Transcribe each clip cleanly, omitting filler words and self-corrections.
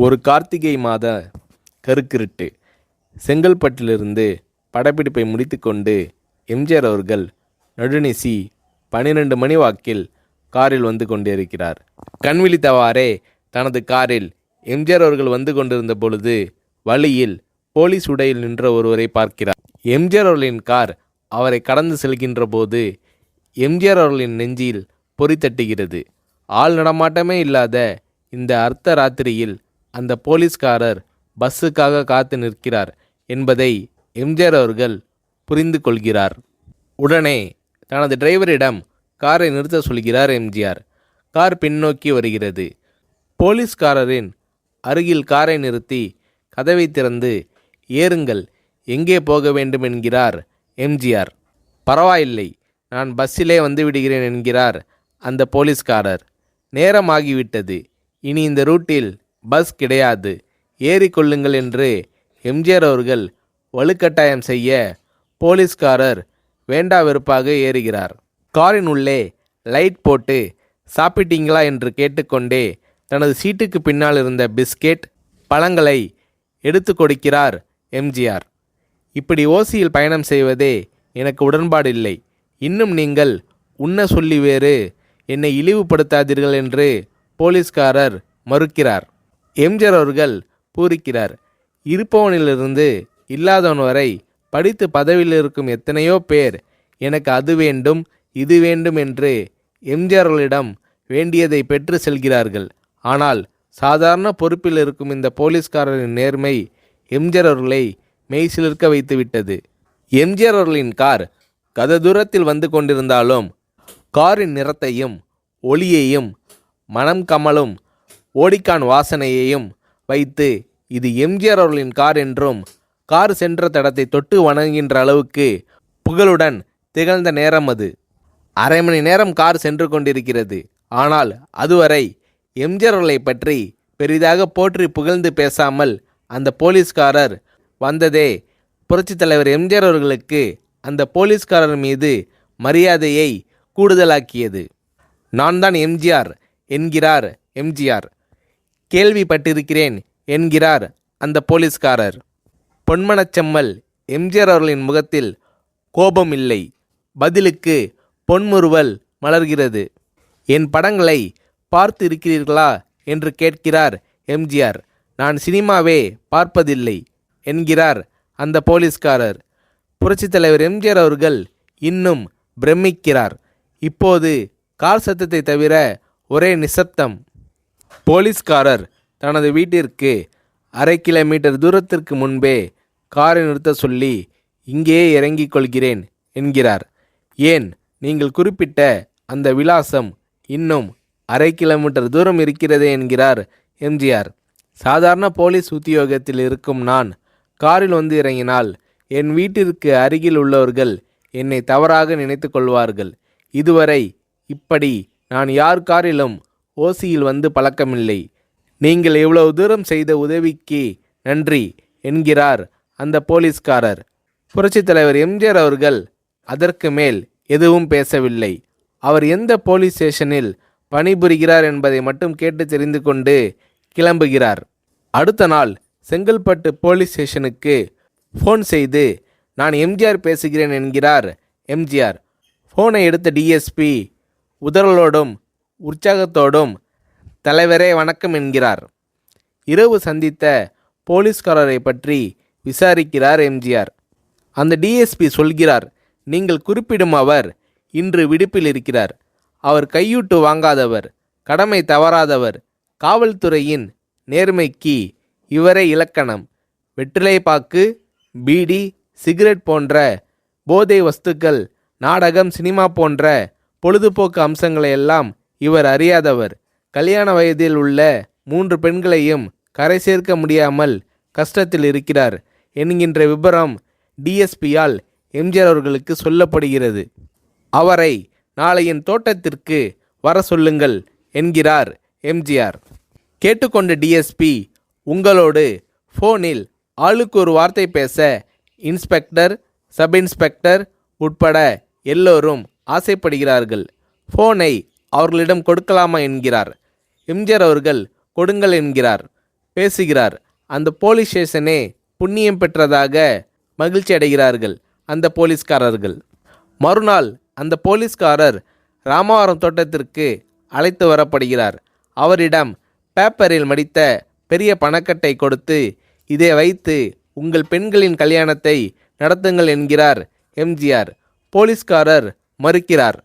ஒரு கார்த்திகை மாத கருக்கிருட்டு. செங்கல்பட்டிலிருந்து படப்பிடிப்பை முடித்துக்கொண்டு எம்ஜிஆர் அவர்கள் நடுநிசி 12 மணி வாக்கில் காரில் வந்து கொண்டிருக்கிறார். கண் விழித்தவாறே தனது காரில் எம்ஜிஆர் அவர்கள் வந்து கொண்டிருந்த பொழுது வழியில் போலீஸ் உடையில் நின்ற ஒருவரை பார்க்கிறார். எம்ஜிஆர் அவர்களின் கார் அவரை கடந்து செல்கின்ற போது எம்ஜிஆர் அவர்களின் நெஞ்சில் பொறி தட்டுகிறது. ஆள் நடமாட்டமே இல்லாத இந்த அர்த்த ராத்திரியில் அந்த போலீஸ்காரர் பஸ்ஸுக்காக காத்து நிற்கிறார் என்பதை எம்ஜிஆர் அவர்கள் புரிந்து கொள்கிறார். உடனே தனது டிரைவரிடம் காரை நிறுத்த சொல்கிறார் எம்ஜிஆர். கார் பின்னோக்கி வருகிறது. போலீஸ்காரரின் அருகில் காரை நிறுத்தி கதவை திறந்து ஏறுங்கள், எங்கே போக வேண்டும் என்கிறார் எம்ஜிஆர். பரவாயில்லை, நான் பஸ்ஸிலே வந்து விடுகிறேன் என்கிறார் அந்த போலீஸ்காரர். நேரமாகிவிட்டது, இனி இந்த ரூட்டில் பஸ் கிடையாது, ஏறிக்கொள்ளுங்கள் என்று எம்ஜிஆர் அவர்கள் வலுக்கட்டாயம் செய்ய போலீஸ்காரர் வேண்டா வெறுப்பாக ஏறுகிறார். காரின் உள்ளே லைட் போட்டு சாப்பிட்டீங்களா என்று கேட்டுக்கொண்டே தனது சீட்டுக்கு பின்னால் இருந்த பிஸ்கெட் பழங்களை எடுத்து கொடுக்கிறார் எம்ஜிஆர். இப்படி ஓசியில் பயணம் செய்வதே எனக்கு உடன்பாடில்லை. இன்னும் நீங்கள் உண்ண சொல்லி வேறு என்னை இழிவுபடுத்தாதீர்கள் என்று போலீஸ்காரர் மறுக்கிறார். எம்ஜிஆர் அவர்கள் பூரிக்கிறார். இருப்பவனிலிருந்து இல்லாதவன் வரை படித்து பதவியில் இருக்கும் எத்தனையோ பேர் எனக்கு அது வேண்டும் இது வேண்டும் என்று எம்ஜிஆர் அவர்களிடம் வேண்டியதை பெற்று செல்கிறார்கள். ஆனால் சாதாரண பொறுப்பில் இருக்கும் இந்த போலீஸ்காரரின் நேர்மை எம்ஜிஆர் அவர்களை மெய்சிலிர்க்க வைத்துவிட்டது. எம்ஜிஆர் அவர்களின் கார் கத தூரத்தில் வந்து கொண்டிருந்தாலும் காரின் நிறத்தையும் ஒளியையும் மனம் கமலும் ஓடிக்கான் வாசனையையும் வைத்து இது எம்ஜிஆர் அவர்களின் கார் என்றும் கார் சென்ற தடத்தை தொட்டு வணங்குகின்ற அளவுக்கு புகழுடன் திகழ்ந்த நேரம் அது. அரை மணி நேரம் கார் சென்று கொண்டிருக்கிறது. ஆனால் அதுவரை எம்ஜிஆர் அவர்களை பற்றி பெரிதாக போற்றி புகழ்ந்து பேசாமல் அந்த போலீஸ்காரர் வந்ததே புரட்சித் தலைவர் எம்ஜிஆர் அவர்களுக்கு அந்த போலீஸ்காரர் மீது மரியாதையை கூடுதலாக்கியது. நான் தான் எம்ஜிஆர் என்கிறார் எம்ஜிஆர். கேள்விப்பட்டிருக்கிறேன் என்கிறார் அந்த போலீஸ்காரர். பொன்மனச்செம்மல் எம்ஜிஆர் அவர்களின் முகத்தில் கோபம் இல்லை, பதிலுக்கு பொன்முறுவல் மலர்கிறது. என் படங்களை பார்த்து இருக்கிறீர்களா என்று கேட்கிறார் எம்ஜிஆர். நான் சினிமாவே பார்ப்பதில்லை என்கிறார் அந்த போலீஸ்காரர். புரட்சித் தலைவர் எம்ஜிஆர் அவர்கள் இன்னும் பிரமிக்கிறார். இப்போது கார் சத்தத்தை தவிர ஒரே நிசப்தம். போலீஸ்காரர் தனது வீட்டிற்கு 1/2 கிலோமீட்டர் தூரத்திற்கு முன்பே காரை நிறுத்த சொல்லி இங்கேயே இறங்கிக் கொள்கிறேன் என்கிறார். ஏன், நீங்கள் குறிப்பிட்ட அந்த விலாசம் இன்னும் 1/2 கிலோமீட்டர் தூரம் இருக்கிறதே என்கிறார் எம்ஜிஆர். சாதாரண போலீஸ் உத்தியோகத்தில் இருக்கும் நான் காரில் வந்து இறங்கினால் என் வீட்டிற்கு அருகில் உள்ளவர்கள் என்னை தவறாக நினைத்து கொள்வார்கள். இதுவரை இப்படி நான் யார் காரிலும் ஓசியில் வந்து பழக்கமில்லை. நீங்கள் இவ்வளவு தூரம் செய்த உதவிக்கு நன்றி என்கிறார் அந்த போலீஸ்காரர். புரட்சித் தலைவர் எம்ஜிஆர் அவர்கள் அதற்கு மேல் எதுவும் பேசவில்லை. அவர் எந்த போலீஸ் ஸ்டேஷனில் பணிபுரிகிறார் என்பதை மட்டும் கேட்டு தெரிந்து கொண்டு கிளம்புகிறார். அடுத்த நாள் செங்கல்பட்டு போலீஸ் ஸ்டேஷனுக்கு ஃபோன் செய்து நான் எம்ஜிஆர் பேசுகிறேன் என்கிறார் எம்ஜிஆர். ஃபோனை எடுத்த டிஎஸ்பி உதறலோடும் உற்சாகத்தோடும் தலைவரே வணக்கம் என்கிறார். இரவு சந்தித்த போலீஸ்காரரை பற்றி விசாரிக்கிறார் எம்ஜிஆர். அந்த டிஎஸ்பி சொல்கிறார், நீங்கள் குறிப்பிடும் அவர் இன்று விடுப்பில் இருக்கிறார். அவர் கையூட்டு வாங்காதவர், கடமை தவறாதவர், காவல்துறையின் நேர்மைக்கு இவரே இலக்கணம். வெற்றிலை பாக்கு, பீடி, சிகரெட் போன்ற போதை வஸ்துக்கள், நாடகம், சினிமா போன்ற பொழுதுபோக்கு அம்சங்களையெல்லாம் இவர் அறியாதவர். கல்யாண வயதில் உள்ள 3 பெண்களையும் கரை சேர்க்க முடியாமல் கஷ்டத்தில் இருக்கிறார் என்கின்ற விபரம் டிஎஸ்பியால் எம்ஜிஆர் அவர்களுக்கு சொல்லப்படுகிறது. அவரை நாளை என் தோட்டத்திற்கு வர சொல்லுங்கள் என்கிறார் எம்ஜிஆர். கேட்டுக்கொண்ட டிஎஸ்பி உங்களோடு ஃபோனில் ஆளுக்கு ஒரு வார்த்தை பேச இன்ஸ்பெக்டர், சப் இன்ஸ்பெக்டர் உட்பட எல்லோரும் ஆசைப்படுகிறார்கள். ஃபோனை அவர்களிடம் கொடுக்கலாமா என்கிறார். எம்ஜிஆர் அவர்கள் கொடுங்கள் என்கிறார். பேசுகிறார். அந்த போலீஸ் ஸ்டேஷனே புண்ணியம் பெற்றதாக மகிழ்ச்சி அடைகிறார்கள் அந்த போலீஸ்காரர்கள். மறுநாள் அந்த போலீஸ்காரர் ராமவரம் தோட்டத்திற்கு அழைத்து வரப்படுகிறார். அவரிடம் பேப்பரில் மடித்த பெரிய பணக்கட்டை கொடுத்து, இதை வைத்து உங்கள் பெண்களின் கல்யாணத்தை நடத்துங்கள் என்கிறார் எம்ஜிஆர். போலீஸ்காரர் மறுக்கிறார்.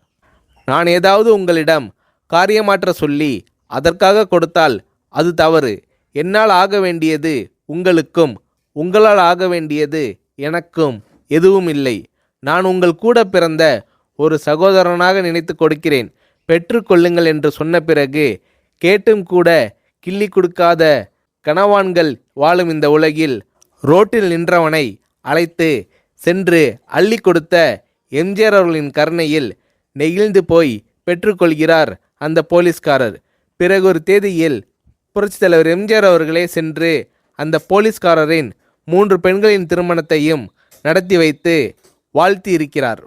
நான் ஏதாவது உங்களிடம் காரியமாற்ற சொல்லி அதற்காக கொடுத்தால் அது தவறு. என்னால் ஆக வேண்டியது உங்களுக்கும், உங்களால் ஆக வேண்டியது எனக்கும் எதுவும் இல்லை. நான் உங்கள் கூட பிறந்த ஒரு சகோதரனாக நினைத்து கொடுக்கிறேன், பெற்றுக்கொள்ளுங்கள் என்று சொன்ன பிறகு கேட்டும் கூட கிள்ளி கொடுக்காத கனவான்கள் வாழும் இந்த உலகில் ரோட்டில் நின்றவனை அழைத்து சென்று அள்ளி கொடுத்த எம்ஜிஆர் அவர்களின் கருணையில் நெகிழ்ந்து போய் பெற்றுக்கொள்கிறார் அந்த போலீஸ்காரர். பிறகு ஒரு தேதியில் புரட்சித் தலைவர் எம்ஜிஆர் அவர்களே சென்று அந்த போலீஸ்காரரின் 3 பெண்களின் திருமணத்தையும் நடத்தி வைத்து வாழ்த்தி இருக்கிறார்.